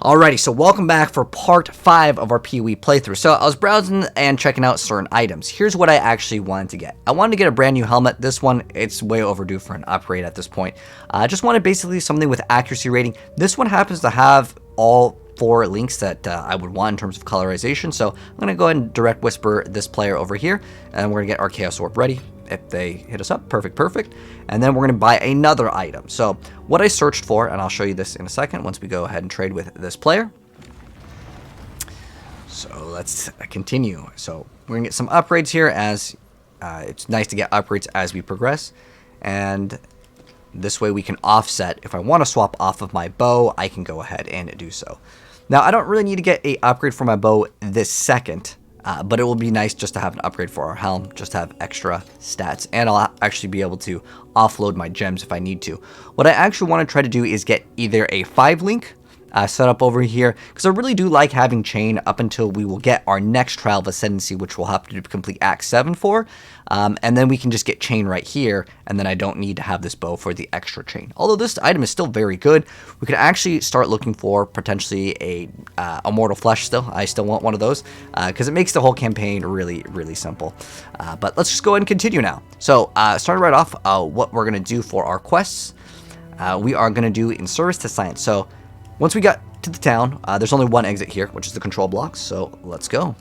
Alrighty, so welcome back for part 5 of our PoE playthrough. So I was browsing and checking out certain items. Here's what I actually wanted to get. I wanted to get a brand new helmet. This one, it's way overdue for an upgrade at this point. I just wanted basically something with accuracy rating. This one happens to have all 4 links that I would want in terms of colorization. So I'm going to go ahead and direct whisper this player over here, and we're going to get our Chaos Orb ready. If they hit us up, perfect. And then we're going to buy another item. So what I searched for, and I'll show you this in a second once we go ahead and trade with this player. So let's continue. So we're going to get some upgrades here, as it's nice to get upgrades as we progress. And this way we can offset. If I want to swap off of my bow, I can go ahead and do so. Now, I don't really need to get an upgrade for my bow this second. But it will be nice just to have an upgrade for our helm, just to have extra stats, and I'll actually be able to offload my gems if I need to. What I actually want to try to do is get either a 5-link set up over here, because I really do like having chain up until we will get our next Trial of Ascendancy, which we'll have to complete Act 7 for, and then we can just get chain right here, and then I don't need to have this bow for the extra chain. Although this item is still very good, we could actually start looking for potentially a Immortal Flesh still. I still want one of those, because it makes the whole campaign really simple. But let's just go ahead and continue now. So, starting right off, what we're going to do for our quests, we are going to do In Service to Science. So, once we got to the town, there's only one exit here, which is the control blocks, so let's go.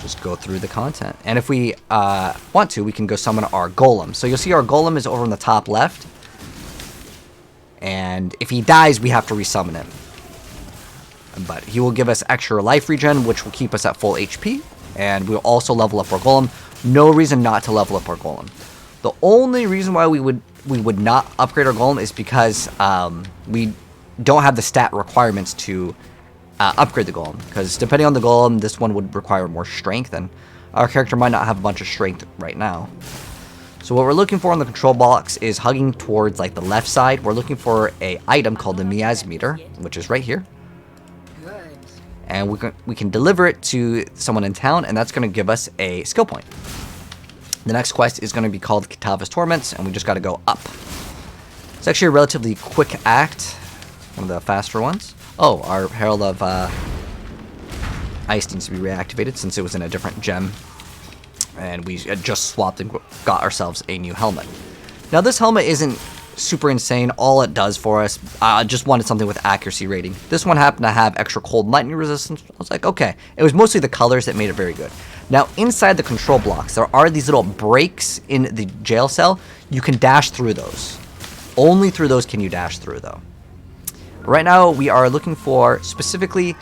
Just go through the content. And if we want to, we can go summon our golem. So you'll see our golem is over in the top left. And if he dies, we have to resummon him. But he will give us extra life regen, which will keep us at full HP. And we'll also level up our golem. No reason not to level up our golem. The only reason why we would not upgrade our golem is because we don't have the stat requirements to upgrade the golem. Because depending on the golem, this one would require more strength, and our character might not have a bunch of strength right now. So what we're looking for on the control box is hugging towards like the left side. We're looking for a item called the Miasmeter, which is right here. And we can deliver it to someone in town, and that's going to give us a skill point. The next quest is going to be called Kitava's Torments, and we just got to go up. It's actually a relatively quick act, one of the faster ones. Oh, our Herald of Ice needs to be reactivated since it was in a different gem, and we had just swapped and got ourselves a new helmet. Now, this helmet isn't super insane. All it does for us, I just wanted something with accuracy rating. This one happened to have extra cold lightning resistance. I was like, okay. It was mostly the colors that made it very good. Now, inside the control blocks, there are these little breaks in the jail cell. You can dash through those. Only through those can you dash through, though. Right now, we are looking for specifically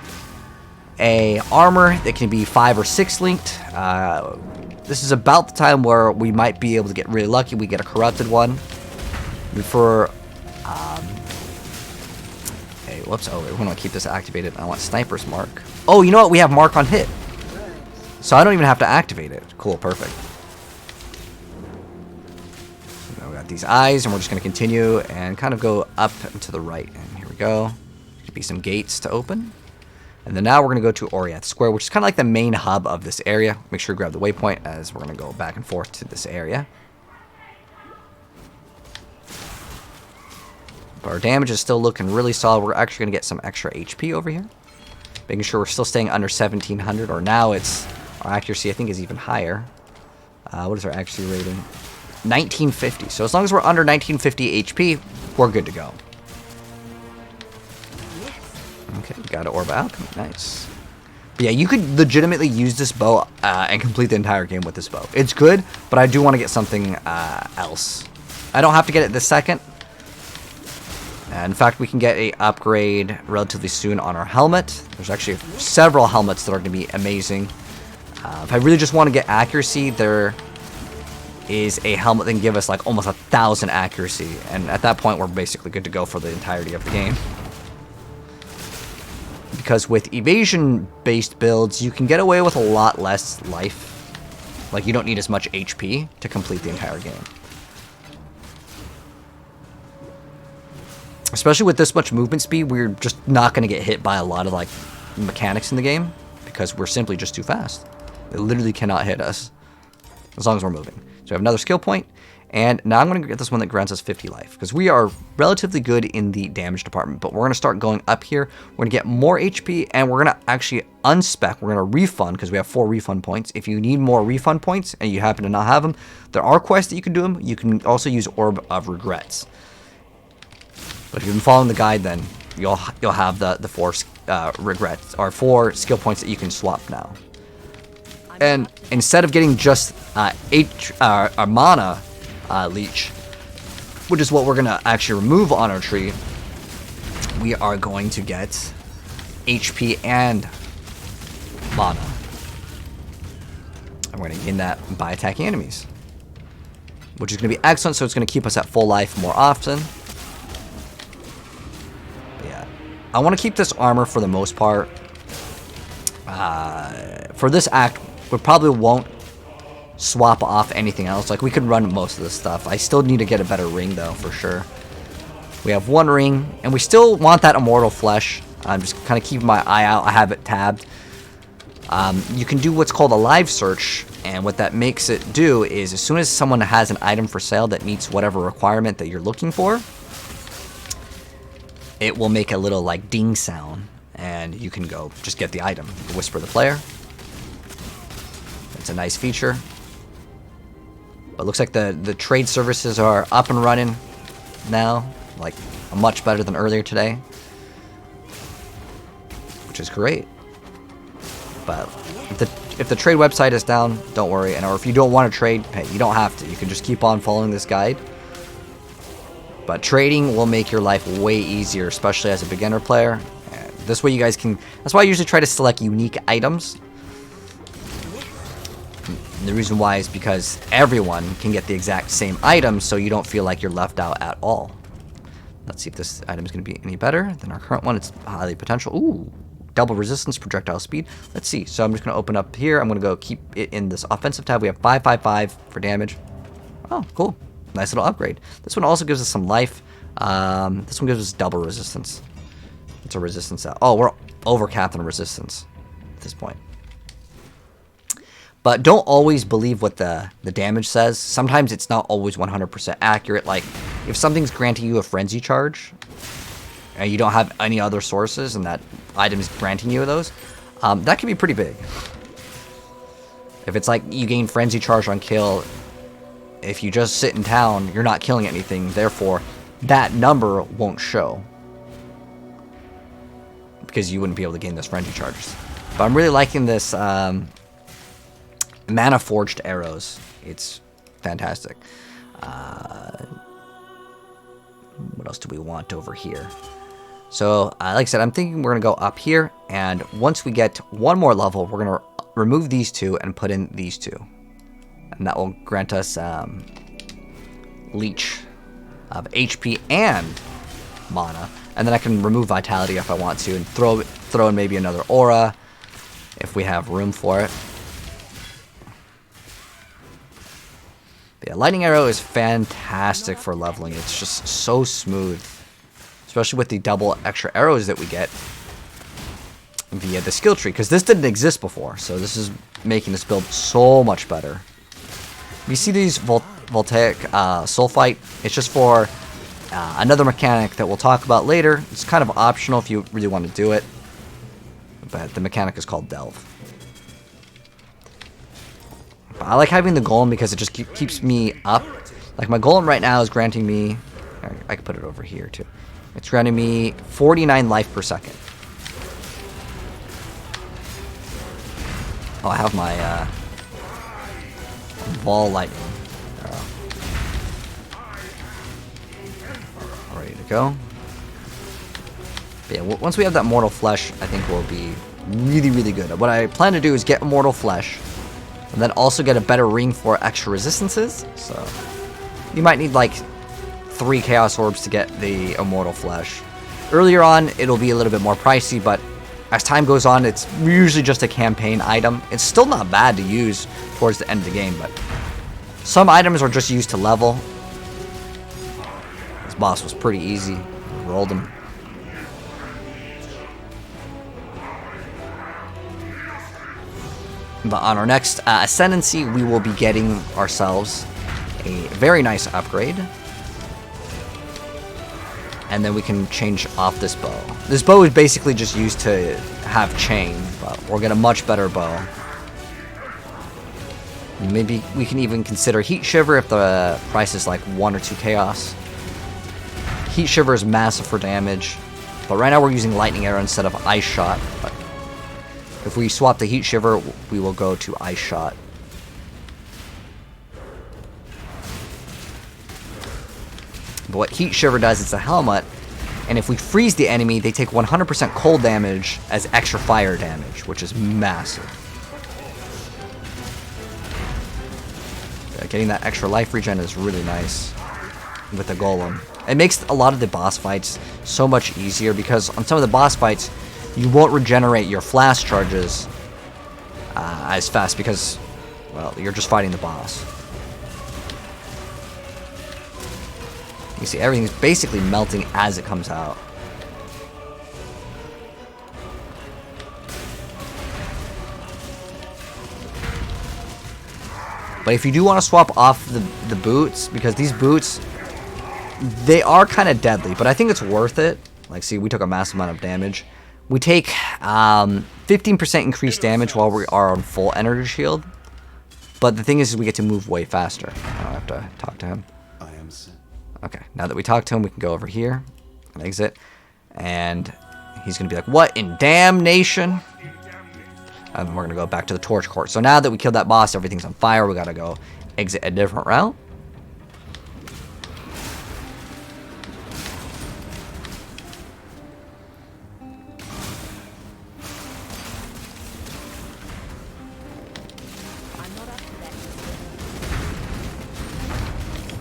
a armor that can be 5 or 6 linked. This is about the time where we might be able to get really lucky. We get a corrupted one. For hey, whoops. Oh, we want to keep this activated. I want Sniper's Mark. Oh, you know what? We have Mark on hit. So I don't even have to activate it. Cool, perfect. So now we got these eyes, and we're just going to continue and kind of go up and to the right. And here we go. There'll be some gates to open. And then now we're going to go to Oriath Square, which is kind of like the main hub of this area. Make sure to grab the waypoint, as we're going to go back and forth to this area. But our damage is still looking really solid. We're actually going to get some extra HP over here. Making sure we're still staying under 1700, or now it's... Our accuracy, I think, is even higher. What is our accuracy rating? 1950. So as long as we're under 1950 HP, we're good to go. Okay, we got an Orb of Alchemy. Nice. But yeah, you could legitimately use this bow and complete the entire game with this bow. It's good, but I do want to get something else. I don't have to get it this second. In fact, we can get a upgrade relatively soon on our helmet. There's actually several helmets that are going to be amazing. If I really just want to get accuracy, there is a helmet that can give us like almost 1,000 accuracy. And at that point, we're basically good to go for the entirety of the game. Because with evasion-based builds, you can get away with a lot less life. Like, you don't need as much HP to complete the entire game. Especially with this much movement speed, we're just not going to get hit by a lot of like mechanics in the game, because we're simply just too fast. It literally cannot hit us as long as we're moving. So we have another skill point, And now I'm going to get this one that grants us 50 life, because we are relatively good in the damage department. But we're going to start going up here. We're going to get more HP, and we're going to actually unspec. We're going to refund, because we have 4 refund points. If you need more refund points, and you happen to not have them, there are quests that you can do them. You can also use Orb of Regrets. But if you've been following the guide, then you'll have the 4 regrets, or 4 skill points that you can swap now. And instead of getting just a mana leech, which is what we're going to actually remove on our tree, we are going to get HP and mana. And we're going to gain that by attacking enemies, which is going to be excellent, so it's going to keep us at full life more often. But yeah, I want to keep this armor for the most part. For this act, we probably won't swap off anything else. Like, we could run most of this stuff. I still need to get a better ring, though, for sure. We have 1 ring, and we still want that immortal flesh. I'm just kind of keeping my eye out. I have it tabbed. You can do what's called a live search, and what that makes it do is as soon as someone has an item for sale that meets whatever requirement that you're looking for, it will make a little, like, ding sound, and you can go just get the item. Whisper the player. It's a nice feature. But it looks like the trade services are up and running now, like much better than earlier today, which is great. But if the trade website is down, don't worry. Or if you don't want to trade, hey, you don't have to. You can just keep on following this guide. But trading will make your life way easier, especially as a beginner player. And this way you guys can... That's why I usually try to select unique items. And the reason why is because everyone can get the exact same item, so you don't feel like you're left out at all. Let's see if this item is going to be any better than our current one. It's highly potential. Ooh, double resistance, projectile speed. Let's see. So I'm just going to open up here. I'm going to go keep it in this offensive tab. We have 555 for damage. Oh, cool. Nice little upgrade. This one also gives us some life. This one gives us double resistance. It's a resistance out. Oh, we're overcapped on resistance at this point. But don't always believe what the damage says. Sometimes it's not always 100% accurate. Like, if something's granting you a frenzy charge, and you don't have any other sources, and that item is granting you those, that can be pretty big. If it's like you gain frenzy charge on kill, if you just sit in town, you're not killing anything, therefore that number won't show, because you wouldn't be able to gain those frenzy charges. But I'm really liking this mana forged arrows. It's fantastic. What else do we want over here? So like I said, I'm thinking we're gonna go up here, and once we get 1 more level, we're gonna remove these 2 and put in these 2, and that will grant us leech of HP and mana. And then I can remove vitality if I want to, and throw in maybe another aura if we have room for it. But yeah, lightning arrow is fantastic for leveling. It's just so smooth, especially with the double extra arrows that we get via the skill tree, because this didn't exist before, so this is making this build so much better. You see these voltaic sulfite? It's just for another mechanic that we'll talk about later. It's kind of optional if you really want to do it, but the mechanic is called delve. But I like having the golem because it just keeps me up. Like, my golem right now is granting me... I can put it over here too. It's granting me 49 life per second. Oh, I have my ball lightning arrow. Ready to go. But yeah, once we have that mortal flesh, I think we'll be really, really good. What I plan to do is get immortal flesh, and then also get a better ring for extra resistances. So you might need like 3 chaos orbs to get the immortal flesh. Earlier on, it'll be a little bit more pricey, but as time goes on, it's usually just a campaign item. It's still not bad to use towards the end of the game, but some items are just used to level. This boss was pretty easy. We rolled him. But on our next Ascendancy, we will be getting ourselves a very nice upgrade. And then we can change off this bow. This bow is basically just used to have chain, but we'll get a much better bow. Maybe we can even consider Heat Shiver if the price is like 1 or 2 chaos. Heat Shiver is massive for damage, but right now we're using Lightning Arrow instead of Ice Shot. But if we swap the Heat Shiver, we will go to Ice Shot. But what Heat Shiver does, it's a helmet, and if we freeze the enemy, they take 100% cold damage as extra fire damage, which is massive. Yeah, getting that extra life regen is really nice with the Golem. It makes a lot of the boss fights so much easier, because on some of the boss fights, you won't regenerate your flash charges as fast because, well, you're just fighting the boss. You see, everything's basically melting as it comes out. But if you do want to swap off the boots, because these boots, they are kind of deadly, but I think it's worth it. Like, see, we took a massive amount of damage. We take 15% increased damage while we are on full energy shield. But the thing is we get to move way faster. I don't have to talk to him. Okay, now that we talked to him, we can go over here and exit. And he's going to be like, what in damnation? And we're going to go back to the Torch Court. So now that we killed that boss, everything's on fire. We got to go exit a different route.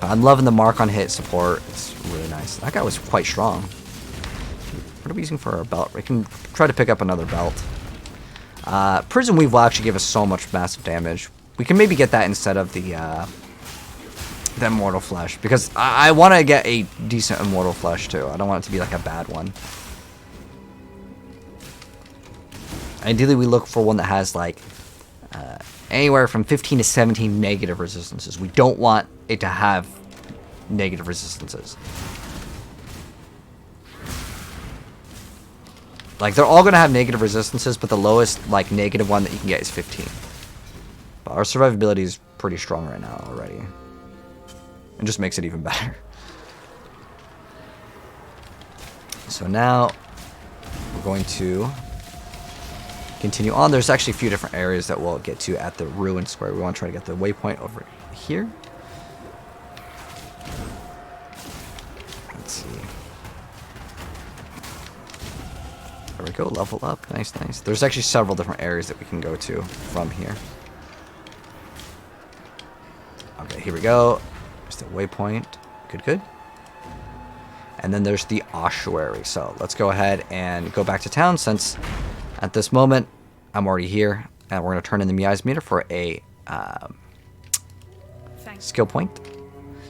I'm loving the mark on hit support. It's really nice. That guy was quite strong. What are we using for our belt? We can try to pick up another belt. Prison Weave will actually give us so much massive damage. We can maybe get that instead of the Immortal Flesh, because I want to get a decent Immortal Flesh too. I don't want it to be like a bad one. Ideally, we look for one that has like anywhere from 15 to 17 negative resistances. We don't want it to have negative resistances. Like, they're all going to have negative resistances, but the lowest, like, negative one that you can get is 15. But our survivability is pretty strong right now already. It just makes it even better. So now, we're going to continue on. There's actually a few different areas that we'll get to at the Ruin Square. We want to try to get the waypoint over here. Let's see. There we go, level up. Nice, nice. There's actually several different areas that we can go to from here. Okay, here we go. There's the waypoint. Good, good. And then there's the ossuary. So let's go ahead and go back to town, since at this moment I'm already here. And we're going to turn in the miasmeter for a skill point.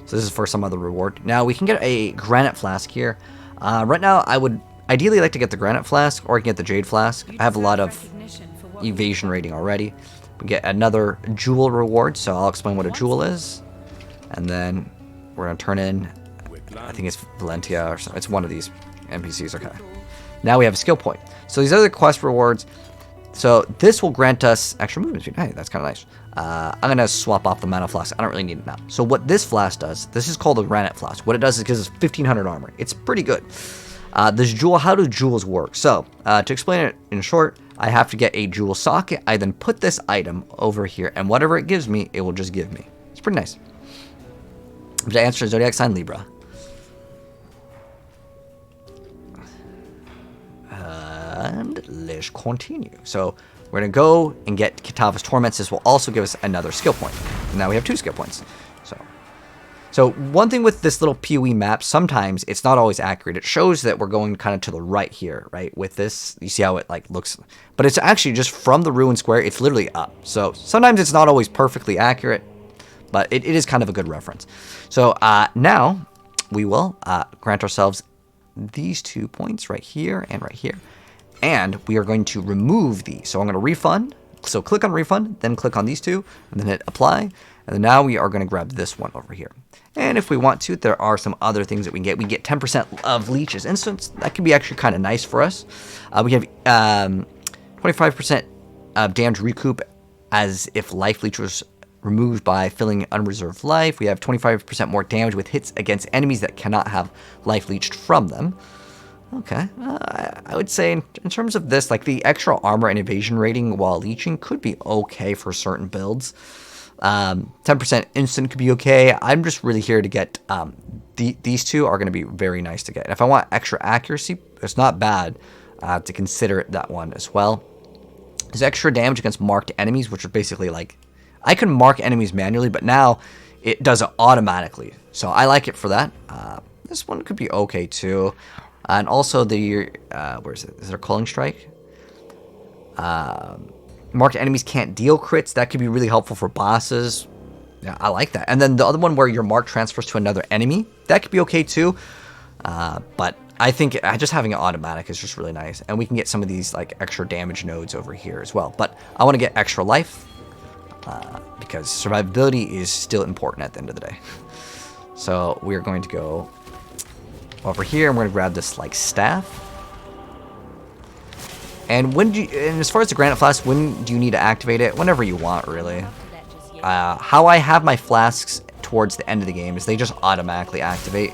So this is for some other reward. Now we can get a granite flask here. Right now I would ideally like to get the granite flask, or I can get the jade flask. I have a lot of evasion rating already. We get another jewel reward, so I'll explain what a jewel is. And then we're going to turn in, I think it's Valentia, or something. It's one of these NPCs. Okay. Now we have a skill point. So these other quest rewards, so this will grant us extra movement speed. Hey, that's kind of nice. I'm going to swap off the mana flask. I don't really need it now. So what this flask does, this is called a granite flask. What it does is gives us 1500 armor. It's pretty good. This jewel, how do jewels work? So, to explain it in short, I have to get a jewel socket. I then put this item over here, and whatever it gives me, it will just give me. It's pretty nice. But to answer, Zodiac sign Libra. And let's continue. So, we're going to go and get Kitava's Torments. This will also give us another skill point. And now we have 2 skill points. So one thing with this little PoE map, sometimes it's not always accurate. It shows that we're going kind of to the right here, right? With this, you see how it like looks, but it's actually just from the Ruin Square. It's literally up. So sometimes it's not always perfectly accurate, but it is kind of a good reference. So now we will grant ourselves these 2 points right here and right here. And we are going to remove these. So I'm going to refund. So click on refund, then click on these 2, and then hit apply. And then now we are going to grab this one over here. And if we want to, there are some other things that we can get. We get 10% of Leech's instance. That can be actually kind of nice for us. We have 25% of damage recoup as if Life Leech was removed by filling unreserved life. We have 25% more damage with hits against enemies that cannot have Life Leeched from them. Okay, I would say in terms of this, like the extra armor and evasion rating while leeching could be okay for certain builds. 10% instant could be okay. I'm just really here to get these two are going to be very nice to get. If I want extra accuracy, it's not bad to consider that one as well. There's extra damage against marked enemies, which are basically like I can mark enemies manually, but now it does it automatically. So I like it for that. This one could be okay too. And also the, where is it? Is there a Culling Strike? Marked enemies can't deal crits. That could be really helpful for bosses. Yeah, I like that. And then the other one where your mark transfers to another enemy. That could be okay too. But I think just having it automatic is just really nice. And we can get some of these like extra damage nodes over here as well. But I want to get extra life. Because survivability is still important at the end of the day. So we're going to go over here, and we're gonna grab this like staff. And and as far as the granite flask, when do you need to activate it? Whenever you want, really. How I have my flasks towards the end of the game is they just automatically activate.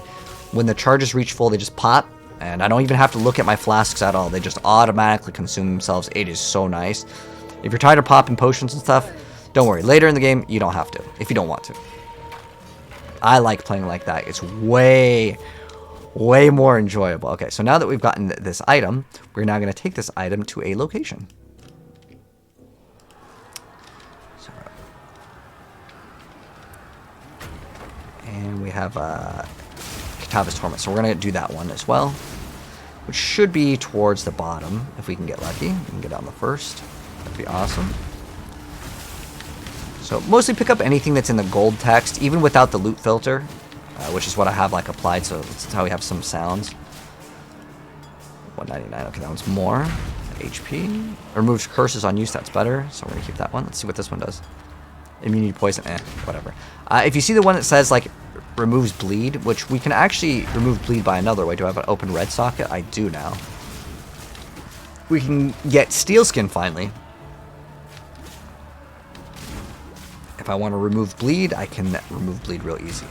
When the charges reach full, they just pop, and I don't even have to look at my flasks at all. They just automatically consume themselves. It is so nice. If you're tired of popping potions and stuff, don't worry. Later in the game, you don't have to, if you don't want to. I like playing like that. It's way more enjoyable. Okay, so now that we've gotten this item, we're now going to take this item to a location. So, and we have Kitava's Torments. So we're going to do that one as well, which should be towards the bottom if we can get lucky. We can get on the first. That'd be awesome. So mostly pick up anything that's in the gold text, even without the loot filter. Which is what I have like applied, so that's how we have some sounds. 199, okay, that one's more. HP. Removes curses on use, that's better. So we're gonna keep that one. Let's see what this one does. Immunity poison, whatever. If you see the one that says like removes bleed, which we can actually remove bleed by another way. Do I have an open red socket? I do now. We can get steel skin finally. If I want to remove bleed, I can remove bleed real easy.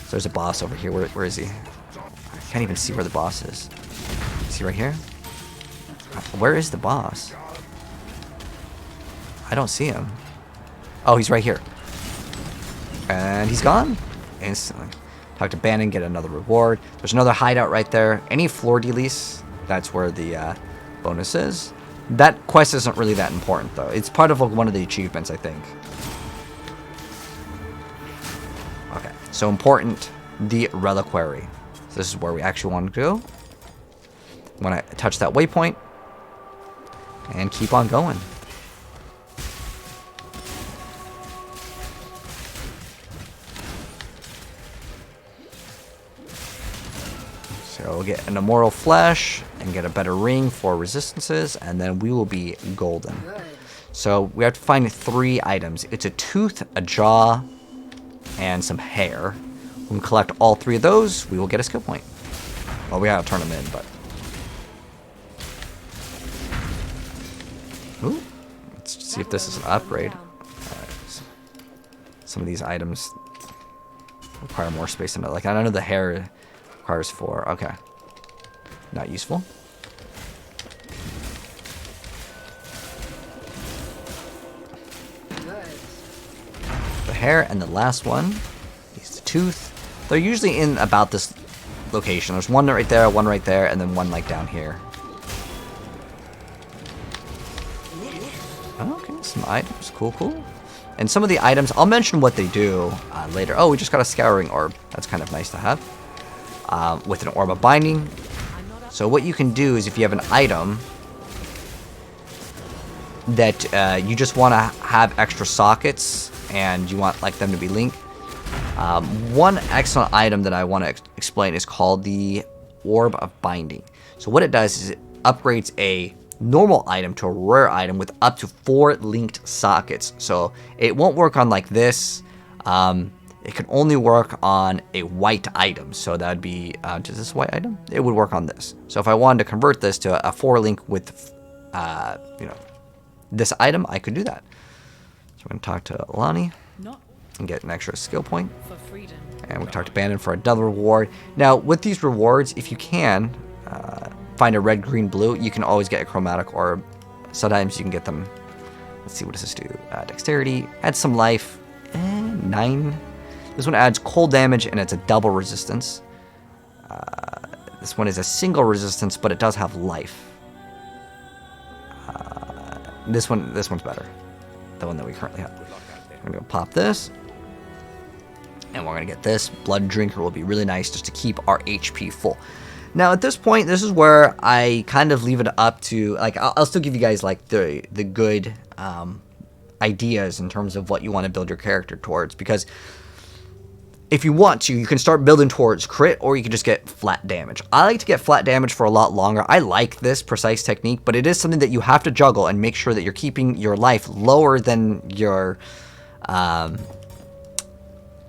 So there's a boss over here. Where is he? I can't even see where the boss is. Is he right here? Where is the boss? I don't see him. Oh, he's right here. And he's gone. Instantly. Talk to Bannon, get another reward. There's another hideout right there. Any floor delease, that's where the bonus is. That quest isn't really that important, though. It's part of one of the achievements, I think. Okay, so important, the reliquary. So this is where we actually want to go. When I touch that waypoint, and keep on going. So we'll get an immortal flesh and get a better ring for resistances, and then we will be golden. So we have to find 3 items. It's a tooth, a jaw, and some hair. When we collect all 3 of those, we will get a skill point. Well, we gotta turn them in, but... Ooh. Let's see if this is an upgrade. Some of these items require more space than... Like, I know the hair requires 4. Okay. Not useful. The hair, and the last one is the tooth. They're usually in about this location. There's one right there, and then one like down here. Okay, some items. Cool, cool. And some of the items, I'll mention what they do later. Oh, we just got a scouring orb. That's kind of nice to have. With an orb of binding. So what you can do is if you have an item that you just want to have extra sockets and you want like them to be linked. One excellent item that I want to explain is called the Orb of Binding. So what it does is it upgrades a normal item to a rare item with up to 4 linked sockets. So it won't work on like this. it can only work on a white item. So that would be, is this white item? It would work on this. So if I wanted to convert this to a 4-link with, this item, I could do that. So we're going to talk to Alani and get an extra skill point. And we can talk to Bandon for another reward. Now, with these rewards, if you can find a red, green, blue, you can always get a chromatic orb. Sometimes you can get them. Let's see, what does this do? Dexterity, adds some life, 9. This one adds cold damage, and it's a double resistance. This one is a single resistance, but it does have life. This one's better. The one that we currently have. We're going to pop this. And we're going to get this. Blood Drinker will be really nice just to keep our HP full. Now, at this point, this is where I kind of leave it up to, like, I'll still give you guys, like, the good ideas in terms of what you want to build your character towards. Because if you want to, you can start building towards crit, or you can just get flat damage. I like to get flat damage for a lot longer. I like this precise technique, but it is something that you have to juggle and make sure that you're keeping your life lower than your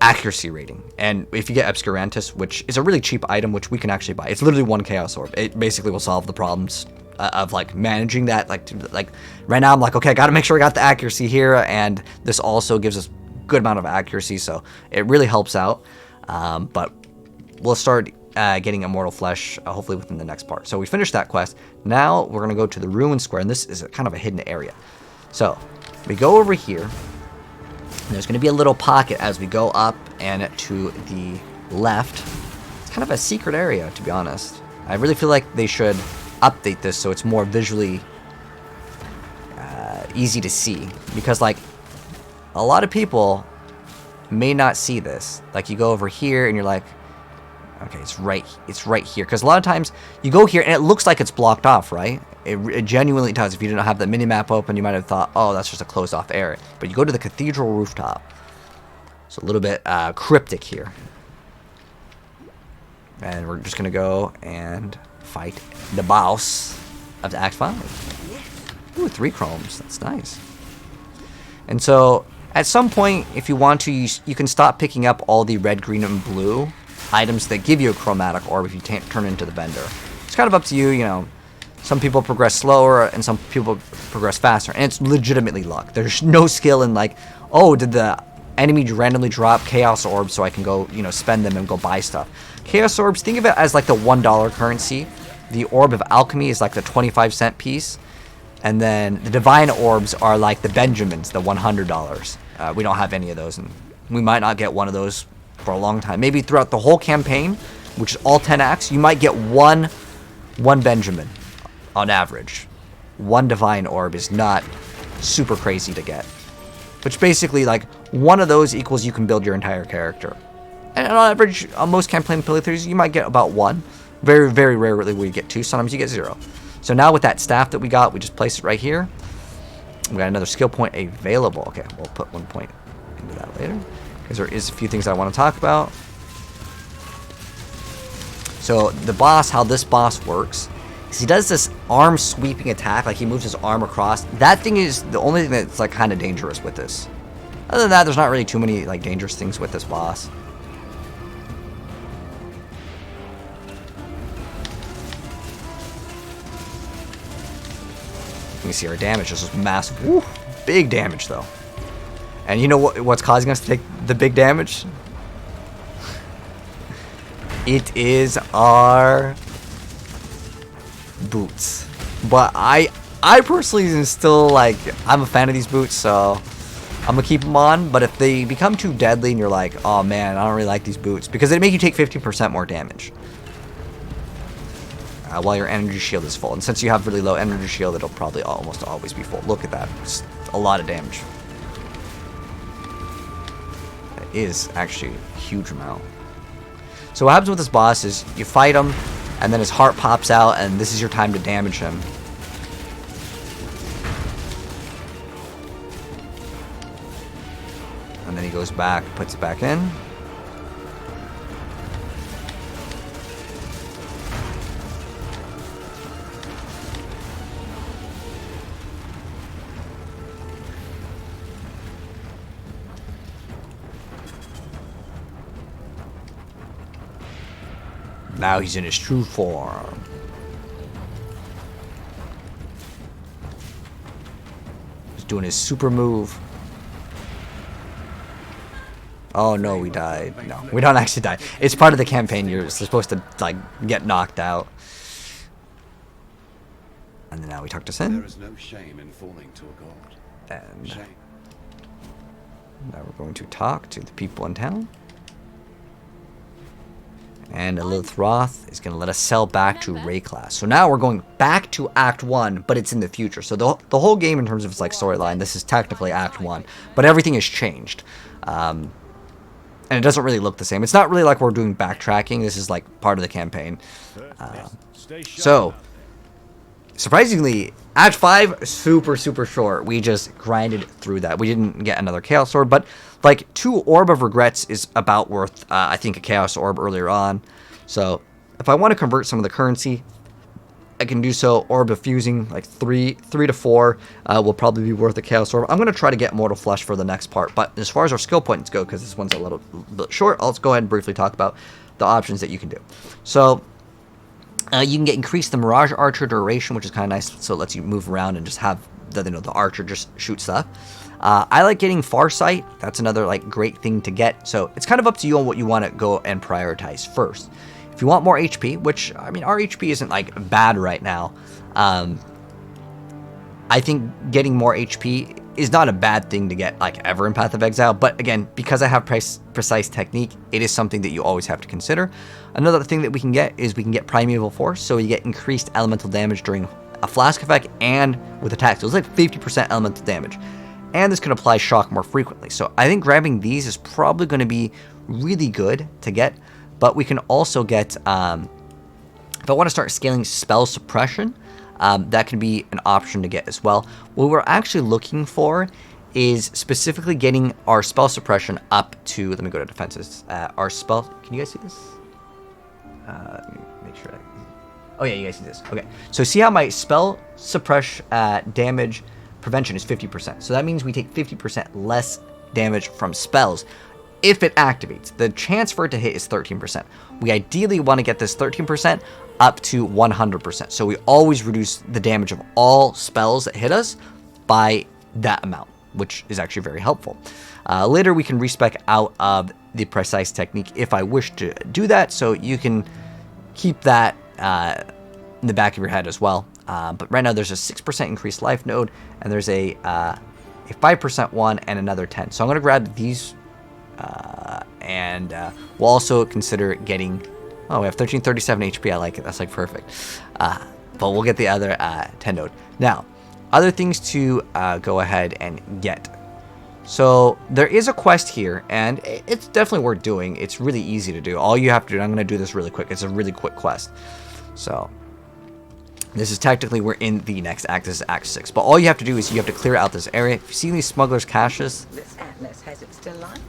accuracy rating. And if you get Obscurantis, which is a really cheap item, which we can actually buy, it's literally 1 Chaos Orb. It basically will solve the problems of like managing that. Like right now, I'm like, okay, I got to make sure I got the accuracy here, and this also gives us good amount of accuracy, so it really helps out. But we'll start getting Immortal Flesh hopefully within the next part. So we finished that quest. Now we're gonna go to the Ruin Square, and this is kind of a hidden area. So we go over here, and there's gonna be a little pocket as we go up and to the left. It's kind of a secret area, to be honest. I really feel like they should update this so it's more visually easy to see, because like a lot of people may not see this. Like you go over here and you're like, okay, it's right here. Because a lot of times you go here and it looks like it's blocked off, right? It genuinely does. If you didn't have the mini-map open, you might have thought, oh, that's just a closed off area. But you go to the cathedral rooftop. It's a little bit cryptic here. And we're just going to go and fight the boss of the Act 5. Ooh, 3 chromes. That's nice. And so at some point, if you want to, you can stop picking up all the red, green, and blue items that give you a chromatic orb if you turn into the vendor. It's kind of up to you, you know. Some people progress slower, and some people progress faster. And it's legitimately luck. There's no skill in like, oh, did the enemy randomly drop Chaos Orbs so I can go, you know, spend them and go buy stuff. Chaos Orbs, think of it as like the $1 currency. The Orb of Alchemy is like the 25-cent piece. And then the Divine Orbs are like the Benjamins, the $100. We don't have any of those, and we might not get one of those for a long time. Maybe throughout the whole campaign, which is all 10 acts, you might get one Benjamin on average. 1 Divine Orb is not super crazy to get. Which basically, like, one of those equals you can build your entire character. And on average, on most campaign playthroughs, you might get about 1. Very, very rarely will you get 2. Sometimes you get 0. So now with that staff that we got, we just place it right here. We got another skill point available. Okay, we'll put 1 point into that later, because there is a few things I want to talk about. So the boss, how this boss works, is he does this arm sweeping attack, like he moves his arm across. That thing is the only thing that's like kind of dangerous with this. Other than that, there's not really too many like dangerous things with this boss. You can see our damage is just massive. Woo, big damage though. And you know what's causing us to take the big damage? It is our boots. But I personally am still like, I'm a fan of these boots, so I'm gonna keep them on. But if they become too deadly and you're like, oh man, I don't really like these boots, because they make you take 15% more damage while your energy shield is full. And since you have really low energy shield, it'll probably almost always be full. Look at that. It's a lot of damage. That is actually a huge amount. So what happens with this boss is you fight him, and then his heart pops out, and this is your time to damage him. And then he goes back, puts it back in. Now he's in his true form. He's doing his super move. Oh no, we died. No, we don't actually die. It's part of the campaign. You're supposed to like get knocked out. And then now we talk to Sin. There is no shame in falling to a god. And Shame. now we're going to talk to the people in town. And Elith Roth is going to let us sell back to Ray class. So now we're going back to Act 1, but it's in the future. So the whole game in terms of its like storyline, this is technically Act 1, but everything has changed. And it doesn't really look the same. It's not really like we're doing backtracking. This is like part of the campaign. So, surprisingly, Act 5, super short. We just grinded through that. We didn't get another Chaos Orb, but like 2 Orb of Regrets is about worth, I think, a Chaos Orb earlier on. So, if I want to convert some of the currency, I can do so. Orb of Fusing, like 3 to 4, will probably be worth a Chaos Orb. I'm going to try to get Mortal Flesh for the next part, but as far as our skill points go, because this one's a little bit short, I'll just go ahead and briefly talk about the options that you can do. So, you can get increase the Mirage Archer duration, which is kind of nice, so it lets you move around and just have the Archer just shoot stuff. I like getting Farsight. That's another like great thing to get. So it's kind of up to you on what you want to go and prioritize first. If you want more HP, which I mean our HP isn't like bad right now, I think getting more HP is not a bad thing to get like ever in Path of Exile. But again, because I have precise technique, it is something that you always have to consider. Another thing that we can get is we can get Primeval Force, so you get increased elemental damage during a flask effect and with attacks. So it's like 50% elemental damage. And this can apply shock more frequently. So I think grabbing these is probably going to be really good to get. But we can also get, if I want to start scaling spell suppression, that can be an option to get as well. What we're actually looking for is specifically getting our spell suppression up to, let me go to defenses. Our spell, can you guys see this? Let me make sure. Oh yeah, you guys see this. Okay, so see how my spell suppress damage prevention is 50%. So that means we take 50% less damage from spells if it activates. The chance for it to hit is 13%. We ideally want to get this 13% up to 100%. So we always reduce the damage of all spells that hit us by that amount, which is actually very helpful. Later we can respec out of the precise technique if I wish to do that, so you can keep that in the back of your head as well. But right now there's a 6% increased life node, and there's a 5% one and another 10. So I'm going to grab these, and we'll also consider getting, oh, we have 1337 HP. I like it. That's like perfect. But we'll get the other 10 node. Now, other things to go ahead and get. So there is a quest here, and it's definitely worth doing. It's really easy to do. All you have to do, and I'm going to do this really quick. It's a really quick quest. So this is technically, we're in the next act. This is Act 6. But all you have to do is you have to clear out this area. If you see these smugglers' caches, This atlas has its delights.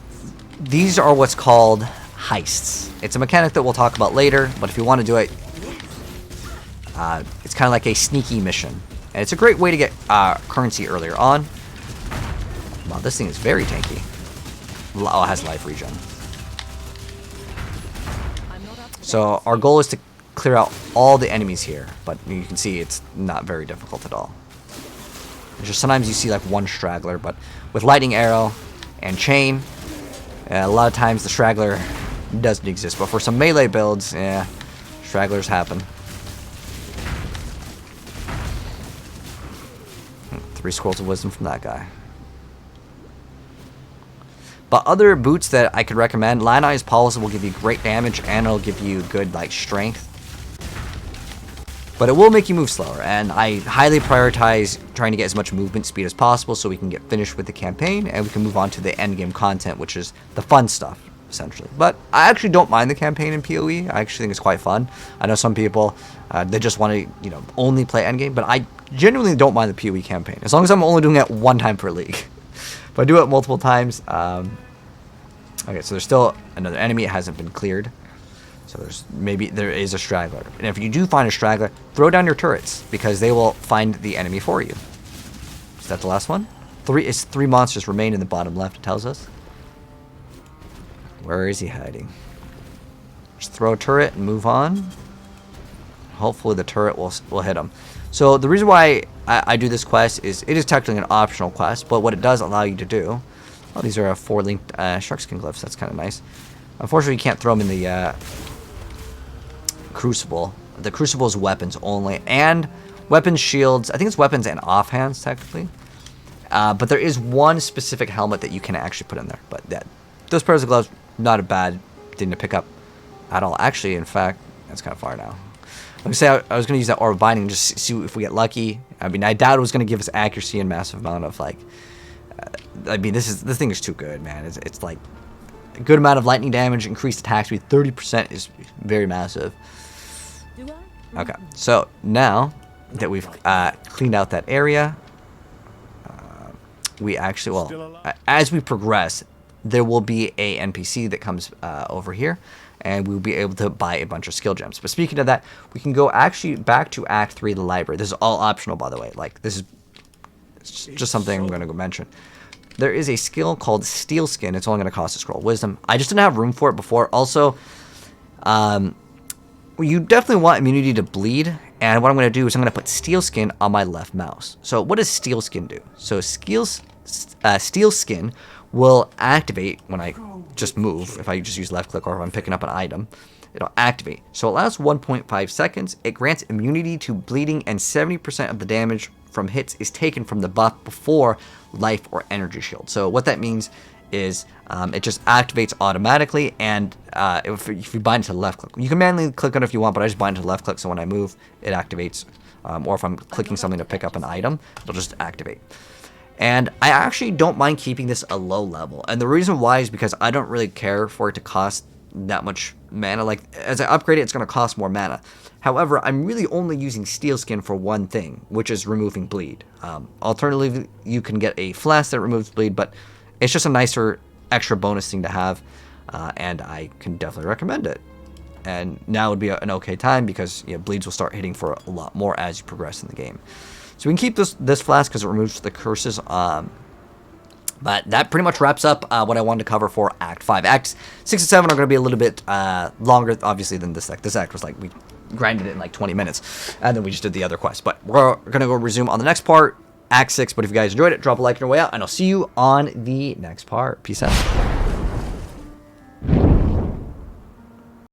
these are what's called heists. It's a mechanic that we'll talk about later, but if you want to do it, it's kind of like a sneaky mission. And it's a great way to get currency earlier on. Wow, this thing is very tanky. Oh, it has life regen. So our goal is to clear out all the enemies here, but you can see it's not very difficult at all. It's just sometimes you see like one straggler, but with lightning arrow and chain, a lot of times the straggler doesn't exist. But for some melee builds, yeah, stragglers happen. 3 scrolls of wisdom from that guy. But other boots that I could recommend, Lionized Policy will give you great damage, and it'll give you good like strength. But it will make you move slower, and I highly prioritize trying to get as much movement speed as possible so we can get finished with the campaign, and we can move on to the endgame content, which is the fun stuff, essentially. But I actually don't mind the campaign in PoE. I actually think it's quite fun. I know some people, they just want to, only play endgame, but I genuinely don't mind the PoE campaign, as long as I'm only doing it one time per league. If I do it multiple times, okay, so there's still another enemy. It hasn't been cleared. So there is a straggler. And if you do find a straggler, throw down your turrets, because they will find the enemy for you. Is that the last one? 3 monsters remain in the bottom left, it tells us. Where is he hiding? Just throw a turret and move on. Hopefully the turret will hit him. So the reason why I do this quest is it is technically an optional quest, but what it does allow you to do... Oh, these are 4-linked sharkskin glyphs. That's kind of nice. Unfortunately, you can't throw them in the Crucible. The Crucible is weapons only, and weapons, shields. I think it's weapons and offhands, technically. But there is one specific helmet that you can actually put in there. But those pairs of gloves, not a bad thing to pick up at all. Actually, in fact, that's kind of far now. Like I say, I was going to use that Orb of Binding and just see if we get lucky. I mean, I doubt it was going to give us accuracy and massive amount of, like... I mean, this thing is too good, man. It's like a good amount of lightning damage, increased attack speed, 30% is very massive. Okay, so now that we've cleaned out that area, we actually, well, as we progress, there will be a NPC that comes over here, and we'll be able to buy a bunch of skill gems. But speaking of that, we can go actually back to Act 3 of the library. This is all optional, by the way. Like, this is just something I'm going to go mention. There is a skill called Steel Skin. It's only going to cost a scroll of wisdom. I just didn't have room for it before. Also, you definitely want immunity to bleed. And what I'm going to do is I'm going to put Steel Skin on my left mouse. So what does Steel Skin do? So Steel Skin will activate when I just move. If I just use left click or if I'm picking up an item, it'll activate. So it lasts 1.5 seconds. It grants immunity to bleeding, and 70% of the damage from hits is taken from the buff before life or energy shield. So what that means is it just activates automatically, and if you bind it to the left click, you can manually click on it if you want, but I just bind it to the left click, so when I move, it activates. Or if I'm clicking something to pick up an item, it'll just activate. And I actually don't mind keeping this a low level, and the reason why is because I don't really care for it to cost that much mana. Like, as I upgrade it, it's going to cost more mana. However, I'm really only using Steel Skin for one thing, which is removing bleed. Alternatively, you can get a flask that removes bleed, but it's just a nicer extra bonus thing to have, and I can definitely recommend it. And now would be an okay time because bleeds will start hitting for a lot more as you progress in the game. So we can keep this flask because it removes the curses. But that pretty much wraps up what I wanted to cover for Act 5. Acts 6 and 7 are going to be a little bit longer, obviously, than this act. This act was like, we grinded it in like 20 minutes, and then we just did the other quest. But we're going to go resume on the next part, Act 6. But if you guys enjoyed it, drop a like on your way out, and I'll see you on the next part. Peace out.